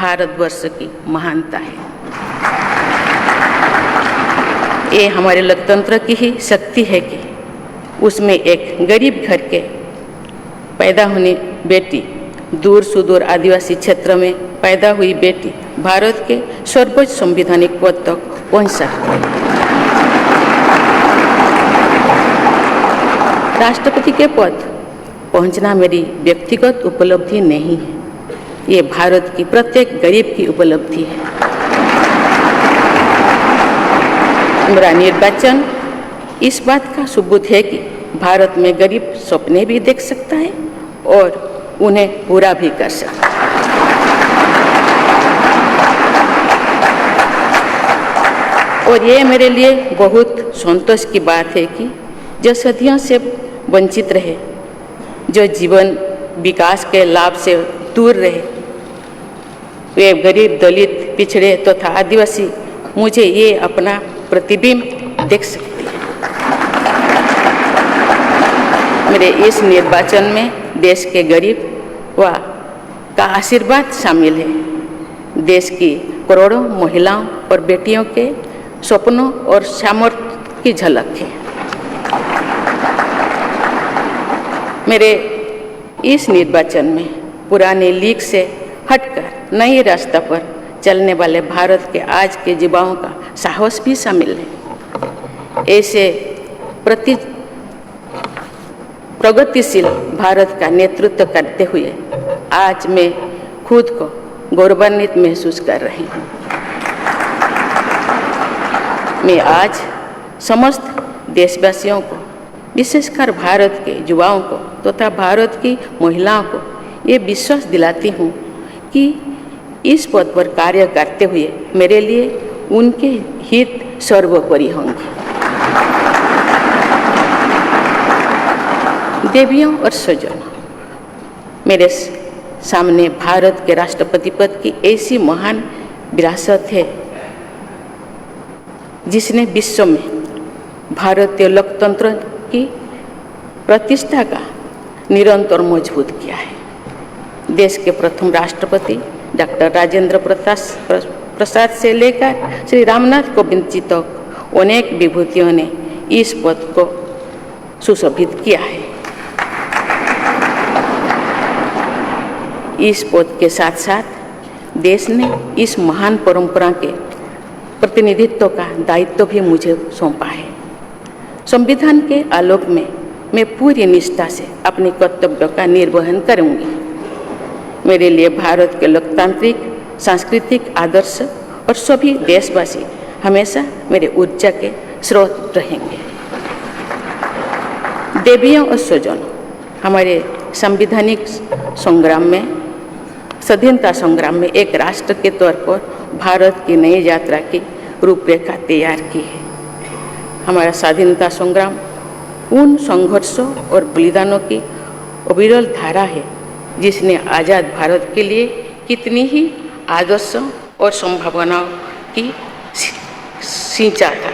भारतवर्ष की महानता है। ये हमारे लोकतंत्र की ही शक्ति है कि उसमें एक गरीब घर के पैदा होने बेटी, दूर सुदूर आदिवासी क्षेत्र में पैदा हुई बेटी भारत के सर्वोच्च संवैधानिक पद तक पहुंच सकती है। राष्ट्रपति के पद पहुंचना मेरी व्यक्तिगत उपलब्धि नहीं है, ये भारत की प्रत्येक गरीब की उपलब्धि है। मेरा निर्वाचन इस बात का सबूत है कि भारत में गरीब सपने भी देख सकता है और उन्हें पूरा भी कर सकता है। और ये मेरे लिए बहुत संतोष की बात है कि जो सदियों से वंचित रहे, जो जीवन विकास के लाभ से दूर रहे, वे गरीब, दलित, पिछड़े तथा आदिवासी मुझे ये अपना प्रतिबिंब देख सकते हैं। मेरे इस निर्वाचन में देश के गरीब व का आशीर्वाद शामिल है। देश की करोड़ों महिलाओं और बेटियों के सपनों और सामर्थ्य की झलक है। मेरे इस निर्वाचन में पुराने लीग से हटकर नए रास्ते पर चलने वाले भारत के आज के युवाओं का साहस भी शामिल है। ऐसे प्रगतिशील भारत का नेतृत्व करते हुए आज मैं खुद को गौरवान्वित महसूस कर रही हूँ। मैं आज समस्त देशवासियों को, विशेषकर भारत के युवाओं को तथा भारत की महिलाओं को ये विश्वास दिलाती हूँ कि इस पद पर कार्य करते हुए मेरे लिए उनके हित सर्वोपरि होंगे। देवियों और स्वजनों, मेरे सामने भारत के राष्ट्रपति पद की ऐसी महान विरासत है जिसने विश्व में भारतीय लोकतंत्र की प्रतिष्ठा का निरंतर मजबूत किया है। देश के प्रथम राष्ट्रपति डॉक्टर राजेंद्र प्रसाद से लेकर श्री रामनाथ कोविंद जी तक अनेक विभूतियों ने इस पद को सुशोभित किया है। इस पद के साथ साथ देश ने इस महान परंपरा के प्रतिनिधित्व का दायित्व भी मुझे सौंपा है। संविधान के आलोक में मैं पूरी निष्ठा से अपने कर्तव्यों का निर्वहन करूंगी। मेरे लिए भारत के लोकतांत्रिक सांस्कृतिक आदर्श और सभी देशवासी हमेशा मेरे ऊर्जा के स्रोत रहेंगे। देवियों और स्वजनों, हमारे संवैधानिक संग्राम में, स्वाधीनता संग्राम में एक राष्ट्र के तौर पर भारत की नई यात्रा की रूपरेखा तैयार की है। हमारा स्वाधीनता संग्राम उन संघर्षों और बलिदानों की अविरल धारा है जिसने आज़ाद भारत के लिए कितनी ही आदर्शों और संभावनाओं की सिंचा था।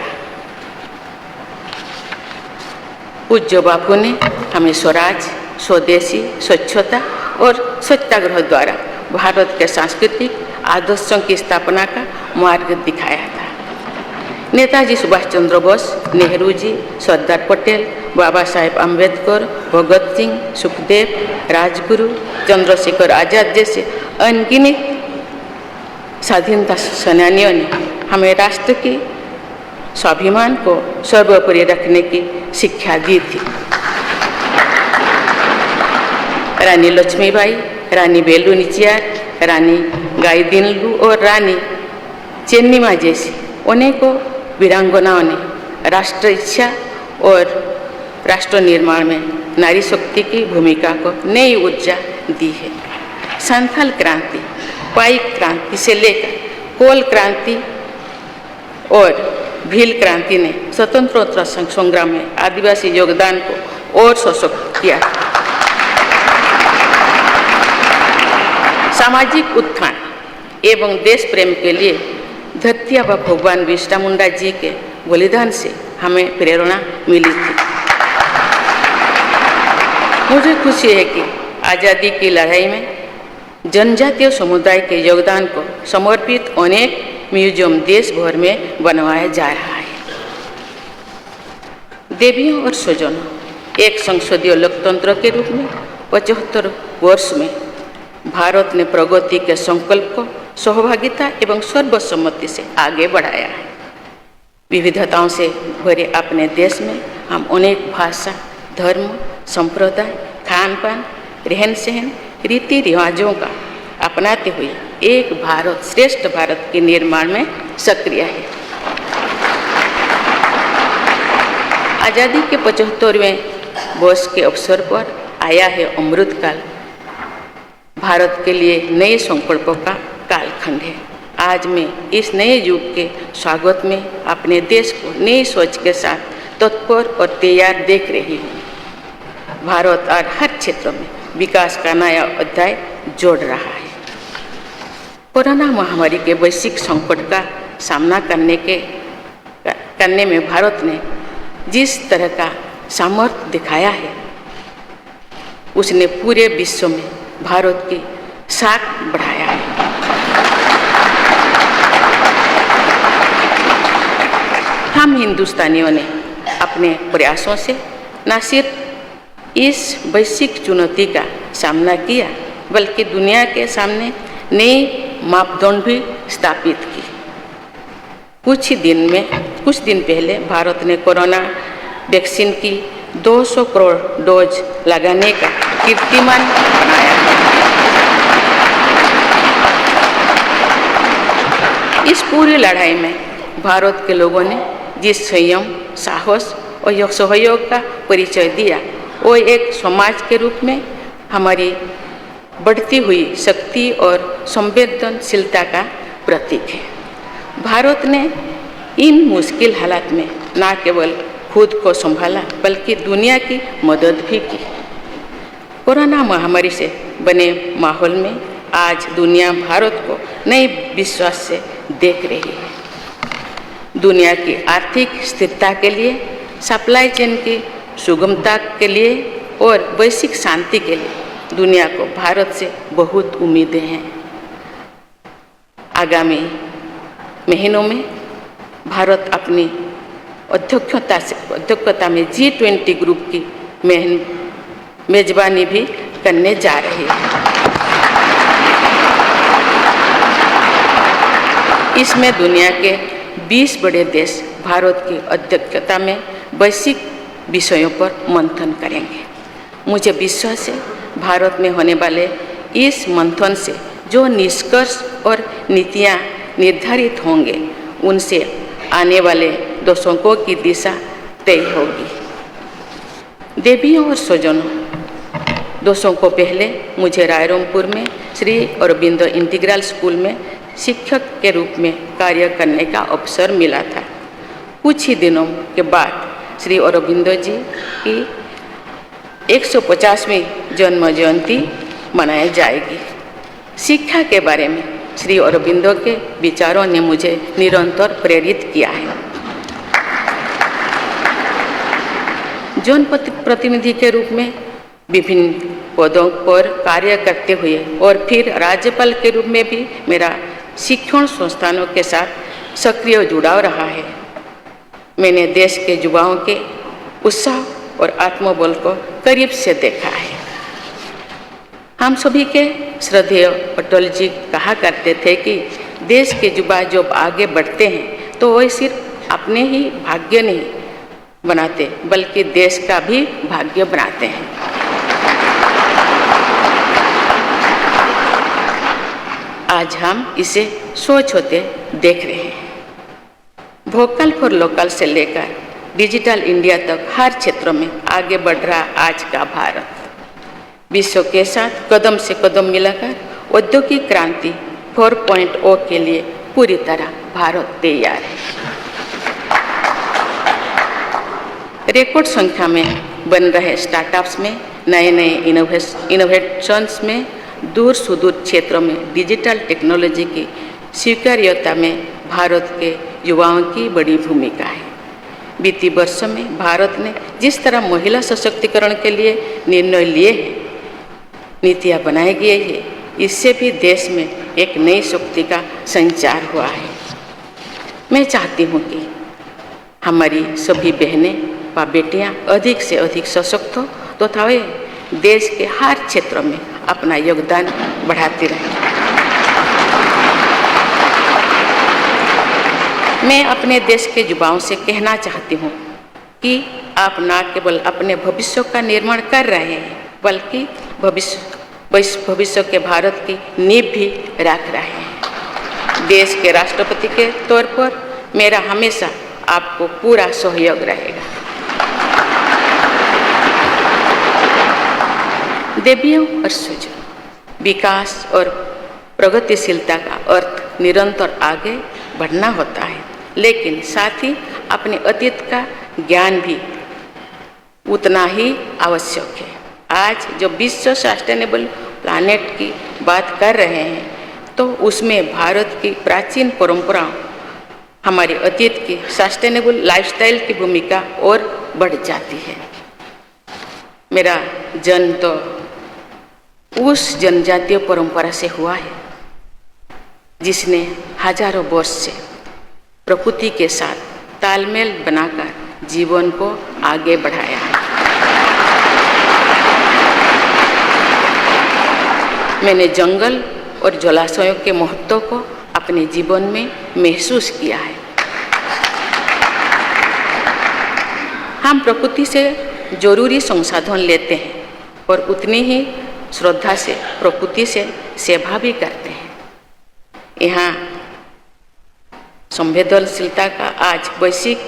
पूज्य बापू ने हमें स्वराज, स्वदेशी, स्वच्छता और सत्याग्रह द्वारा भारत के सांस्कृतिक आदर्शों की स्थापना का मार्ग दिखाया था। नेताजी सुभाष चंद्र बोस, नेहरू जी, सरदार पटेल, बाबा साहेब अम्बेडकर, भगत सिंह, सुखदेव, राजगुरु, चंद्रशेखर आजाद जैसे अनगिनत स्वाधीनता सेनानियों ने हमें राष्ट्र के स्वाभिमान को सर्वोपरि रखने की शिक्षा दी थी। रानी लक्ष्मीबाई, रानी वेलु नाचियार, रानी गाईदिन्लु और रानी चेन्निमा जैसी अनेकों वीरांगनाओं ने राष्ट्र इच्छा और राष्ट्र निर्माण में नारी शक्ति की भूमिका को नई ऊर्जा दी है। संथाल क्रांति, पाइक क्रांति से लेकर कोल क्रांति और भील क्रांति ने स्वतंत्रता संग्राम में आदिवासी योगदान को और सशक्त किया। सामाजिक उत्थान एवं देश प्रेम के लिए धरती आबा भगवान बिरसा मुंडा जी के बलिदान से हमें प्रेरणा मिली थी। मुझे खुशी है कि आज़ादी की लड़ाई में जनजातीय समुदाय के योगदान को समर्पित अनेक म्यूजियम देश भर में बनवाया जा रहा है। देवियों और स्वजनों, एक संसदीय लोकतंत्र के रूप में 75 वर्ष में भारत ने प्रगति के संकल्प को सहभागिता एवं सर्वसम्मति से आगे बढ़ाया है। विविधताओं से भरे अपने देश में हम अनेक भाषा, धर्म, संप्रदाय, खान पान, रहन सहन, रीति रिवाजों का अपनाते हुए एक भारत श्रेष्ठ भारत के निर्माण में सक्रिय है। आज़ादी के 75वें वर्ष के अवसर पर आया है अमृतकाल। भारत के लिए नए संकल्पों का कालखंड है। आज मैं इस नए युग के स्वागत में अपने देश को नई सोच के साथ तत्पर और तैयार देख रही हूँ। भारत और हर क्षेत्र में विकास का नया अध्याय जोड़ रहा है। कोरोना महामारी के वैश्विक संकट का सामना करने में भारत ने जिस तरह का सामर्थ्य दिखाया है, उसने पूरे विश्व में भारत की साख बढ़ाया है। हम हिंदुस्तानियों ने अपने प्रयासों से न सिर्फ इस वैश्विक चुनौती का सामना किया, बल्कि दुनिया के सामने नए मापदंड भी स्थापित की। कुछ दिन पहले भारत ने कोरोना वैक्सीन की 200 करोड़ डोज लगाने का कीर्तिमान बनाया। इस पूरी लड़ाई में भारत के लोगों ने जिस संयम, साहस और सहयोग का परिचय दिया, वो एक समाज के रूप में हमारी बढ़ती हुई शक्ति और संवेदनशीलता का प्रतीक है। भारत ने इन मुश्किल हालात में न केवल खुद को संभाला, बल्कि दुनिया की मदद भी की। कोरोना महामारी से बने माहौल में आज दुनिया भारत को नए विश्वास से देख रही है। दुनिया की आर्थिक स्थिरता के लिए, सप्लाई चेन की सुगमता के लिए और वैश्विक शांति के लिए दुनिया को भारत से बहुत उम्मीदें हैं। आगामी महीनों में भारत अपनी अध्यक्षता में G20 ग्रुप की मेजबानी भी करने जा रही है। इसमें दुनिया के 20 बड़े देश भारत की अध्यक्षता में वैश्विक विषयों पर मंथन करेंगे। मुझे विश्वास है भारत में होने वाले इस मंथन से जो निष्कर्ष और नीतियाँ निर्धारित होंगे, उनसे आने वाले दशकों की दिशा तय होगी। देवियों और स्वजनों, दशकों पहले मुझे रायरंगपुर में श्री अरबिंदो इंटीग्रल स्कूल में शिक्षक के रूप में कार्य करने का अवसर मिला था। कुछ ही दिनों के बाद श्री अरबिंदो जी की 150वीं जन्म जयंती मनाई जाएगी। शिक्षा के बारे में श्री अरबिंदो के विचारों ने मुझे निरंतर प्रेरित किया है। जनप्रतिनिधि के रूप में विभिन्न पदों पर कार्य करते हुए और फिर राज्यपाल के रूप में भी मेरा शिक्षण संस्थानों के साथ सक्रिय जुड़ाव रहा है। मैंने देश के युवाओं के उत्साह और आत्मबल को करीब से देखा है। हम सभी के श्रद्धेय अटल जी कहा करते थे कि देश के युवा जब आगे बढ़ते हैं तो वे सिर्फ अपने ही भाग्य नहीं बनाते, बल्कि देश का भी भाग्य बनाते हैं। आज हम इसे सोच होते देख रहे हैं। वोकल फॉर लोकल से लेकर डिजिटल इंडिया तक हर क्षेत्र में आगे बढ़ रहा आज का भारत विश्व के साथ कदम से कदम मिलाकर औद्योगिक क्रांति 4.0 के लिए पूरी तरह भारत तैयार है। रिकॉर्ड संख्या में बन रहे स्टार्टअप्स में नए नए इनोवेशंस में दूर सुदूर क्षेत्रों में डिजिटल टेक्नोलॉजी की स्वीकार्यता में भारत के युवाओं की बड़ी भूमिका है। बीती वर्षों में भारत ने जिस तरह महिला सशक्तिकरण के लिए निर्णय लिए हैं, नीतियाँ बनाई गई है, इससे भी देश में एक नई शक्ति का संचार हुआ है। मैं चाहती हूँ कि हमारी सभी बहनें व बेटियाँ अधिक से अधिक सशक्त हो तथा वे देश के हर क्षेत्र में अपना योगदान बढ़ाती रहें। मैं अपने देश के युवाओं से कहना चाहती हूँ कि आप न केवल अपने भविष्य का निर्माण कर रहे हैं बल्कि भविष्य के भारत की नींव भी रख रहे हैं। देश के राष्ट्रपति के तौर पर मेरा हमेशा आपको पूरा सहयोग रहेगा। देवियों और स्वजनों, विकास और प्रगतिशीलता का अर्थ निरंतर आगे बढ़ना होता है, लेकिन साथ ही अपने अतीत का ज्ञान भी उतना ही आवश्यक है। आज जो विश्व सस्टेनेबल प्लानेट की बात कर रहे हैं तो उसमें भारत की प्राचीन परंपराओं, हमारे अतीत की सस्टेनेबल लाइफस्टाइल की भूमिका और बढ़ जाती है। मेरा जन्म तो उस जनजातीय परंपरा से हुआ है जिसने हजारों वर्ष से प्रकृति के साथ तालमेल बनाकर जीवन को आगे बढ़ाया है। मैंने जंगल और जलाशयों के महत्व को अपने जीवन में महसूस किया है। हम प्रकृति से जरूरी संसाधन लेते हैं और उतनी ही श्रद्धा से प्रकृति से सेवा भी करते हैं। यहाँ संवेदनशीलता का आज वैश्विक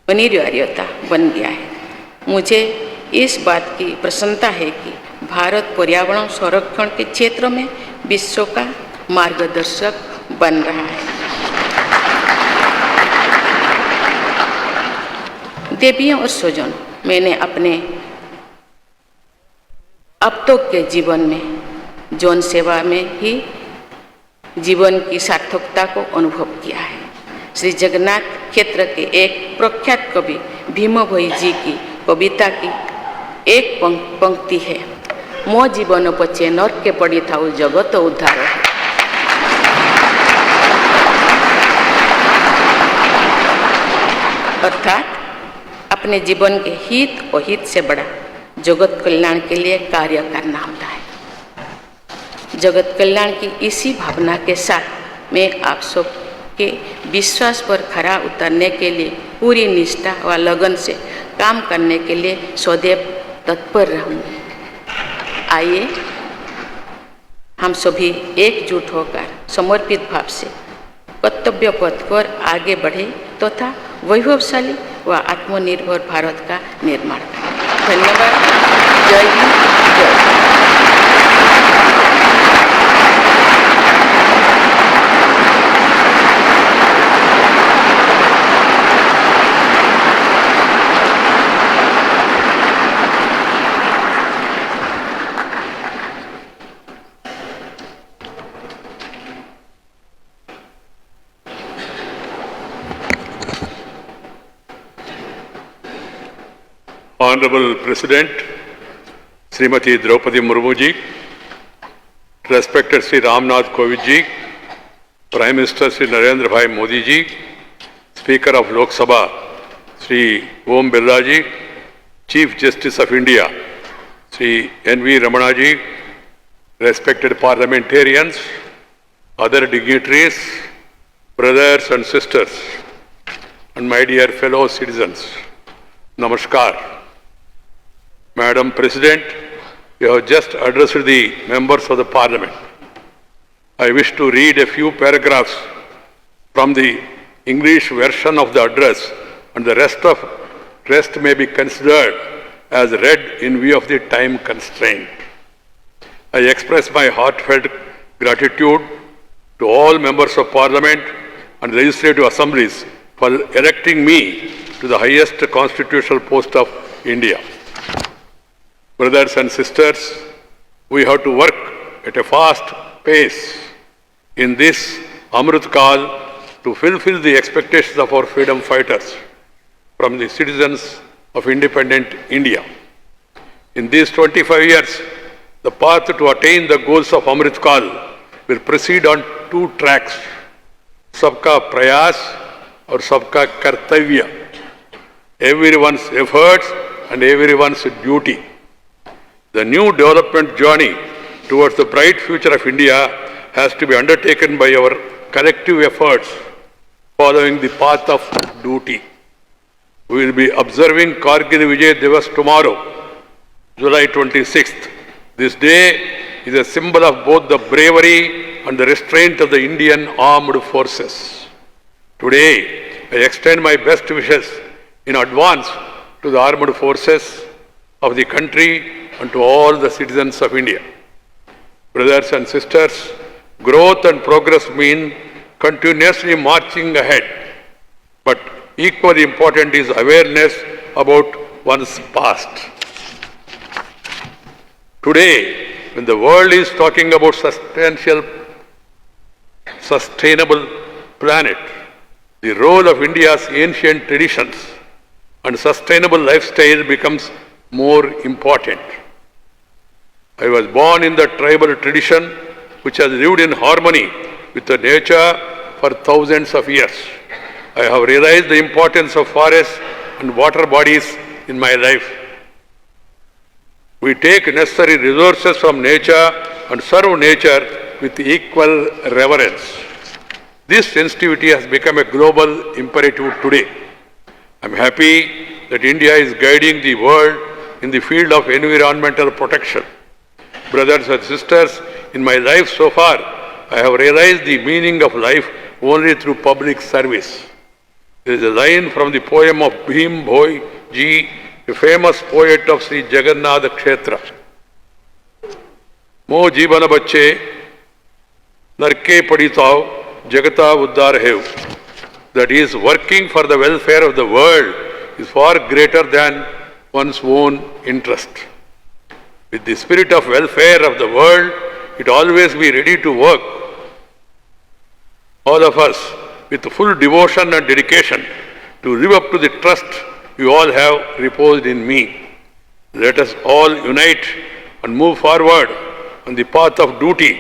अनिवार्यता बन गया है। मुझे इस बात की प्रसन्नता है कि भारत पर्यावरण संरक्षण के क्षेत्र में विश्व का मार्गदर्शक बन रहा है। देवियों और स्वजनों, मैंने अपने अब तक के जीवन में जौन सेवा में ही जीवन की सार्थकता को अनुभव किया है। श्री जगन्नाथ क्षेत्र के एक प्रख्यात कवि भीम भोई जी की कविता की एक पंक्ति है, मो जीवन पछे नरक के पड़ी थाउ जगत उद्धार। अर्थात अपने जीवन के हित और हित से बड़ा जगत कल्याण के लिए कार्य करना होता है। जगत कल्याण की इसी भावना के साथ मैं आप सब के विश्वास पर खरा उतरने के लिए पूरी निष्ठा व लगन से काम करने के लिए सदैव तत्पर रहूँगी। आइए हम सभी एकजुट होकर समर्पित भाव से कर्तव्य पथ पर आगे बढ़े तथा वैभवशाली व आत्मनिर्भर भारत का निर्माण करें। धन्यवाद। जय हिंद, जय Bharat. Honorable President, Srimati Draupadi Murmu ji, respected Sri Ramnath Kovind ji, Prime Minister Sri Narendra Bhai Modi ji, Speaker of Lok Sabha Sri Om Birla ji, Chief Justice of India Sri N.V. Ramana ji, respected parliamentarians, other dignitaries, brothers and sisters, and my dear fellow citizens, Namaskar. Madam President, you have just addressed the members of the Parliament. I wish to read a few paragraphs from the English version of the address, and the rest may be considered as read in view of the time constraint. I express my heartfelt gratitude to all members of Parliament and legislative assemblies for electing me to the highest constitutional post of India. Brothers and sisters, we have to work at a fast pace in this Amrit Kal to fulfill the expectations of our freedom fighters from the citizens of independent India. In these 25 years, The path to attain the goals of Amrit Kal will proceed on two tracks, Sabka Prayas or Sabka Kartavya, everyone's efforts and everyone's duty. The new development journey towards the bright future of India has to be undertaken by our collective efforts following the path of duty. We will be observing Kargil Vijay Divas tomorrow, July 26th. This day is a symbol of both the bravery and the restraint of the Indian armed forces. Today, I extend my best wishes in advance to the armed forces of the country and to all the citizens of India. Brothers and sisters, growth and progress mean continuously marching ahead, but equally important is awareness about one's past. Today, when the world is talking about sustainable planet, the role of India's ancient traditions and sustainable lifestyle becomes more important. I was born in the tribal tradition which has lived in harmony with the nature for thousands of years. I have realized the importance of forests and water bodies in my life. We take necessary resources from nature and serve nature with equal reverence. This sensitivity has become a global imperative today. I am happy that India is guiding the world in the field of environmental protection. Brothers and sisters, in my life so far, I have realized the meaning of life only through public service. There is a line from the poem of Bhim Bhoi Ji, a famous poet of Sri Jagannath Kshetra. Mo jibana bacche, narke paditav, jagata uddar hev. That is, working for the welfare of the world is far greater than one's own interest. With the spirit of welfare of the world, it always be ready to work. All of us, with full devotion and dedication, to live up to the trust you all have reposed in me. Let us all unite and move forward on the path of duty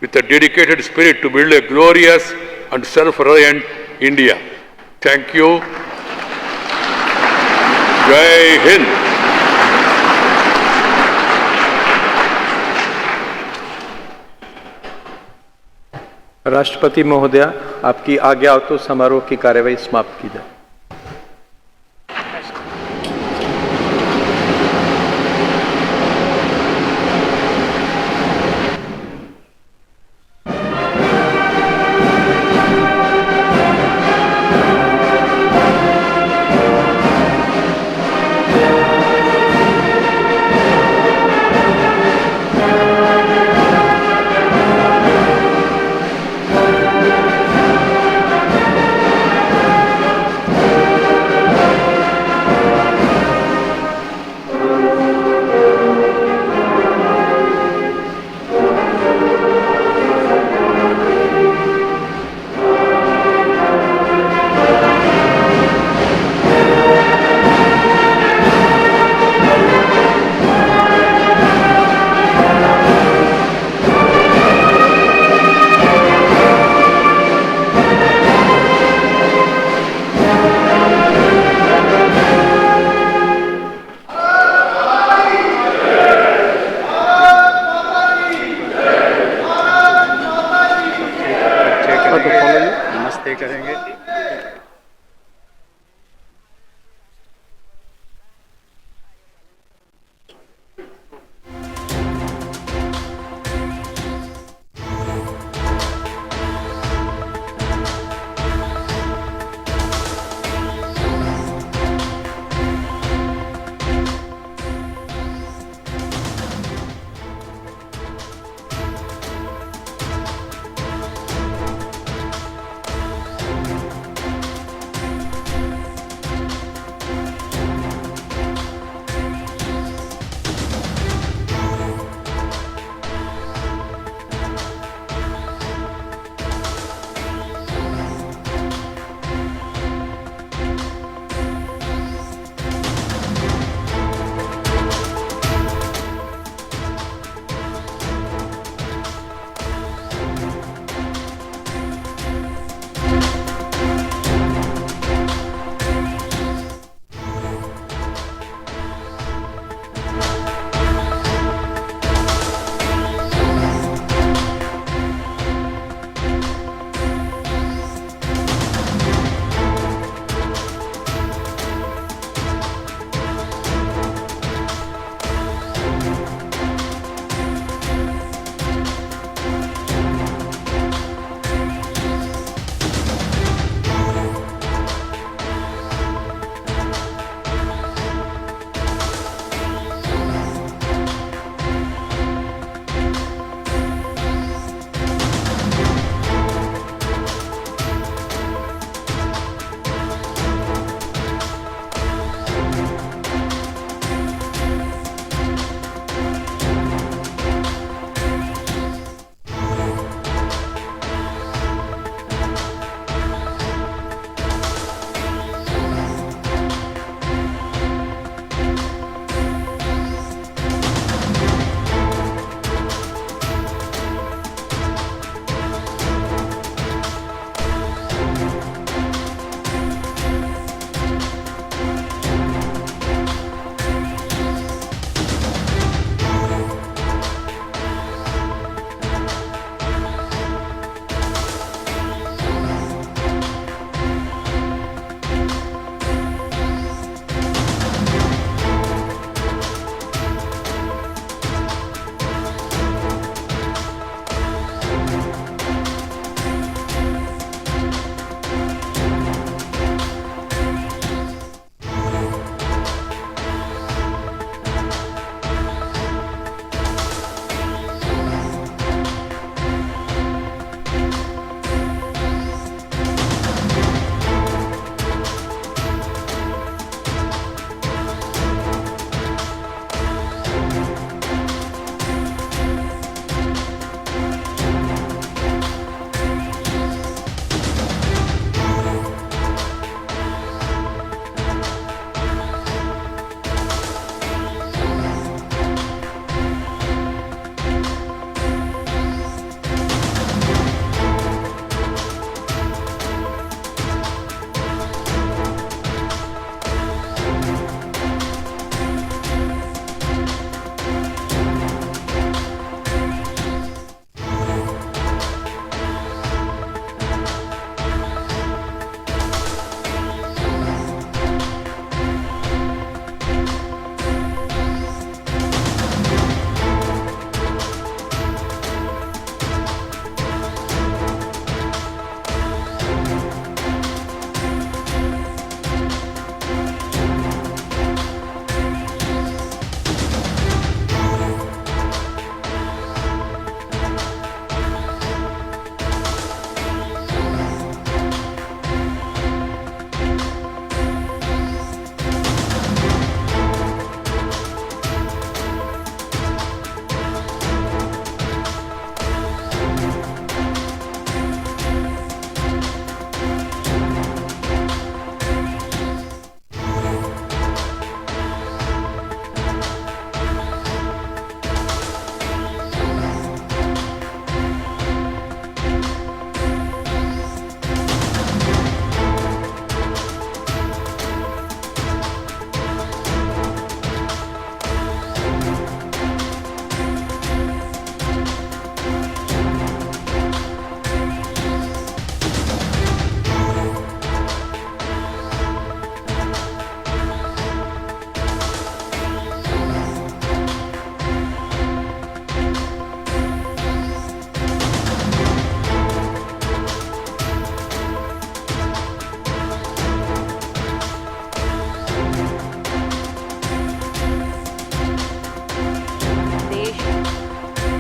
with a dedicated spirit to build a glorious and self-reliant India. Thank you. Jai Hind. राष्ट्रपति महोदया, आपकी आज्ञा हो तो समारोह की कार्यवाही समाप्त की जाए। नमस्ते करेंगे।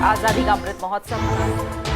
आज़ादी का अमृत महोत्सव।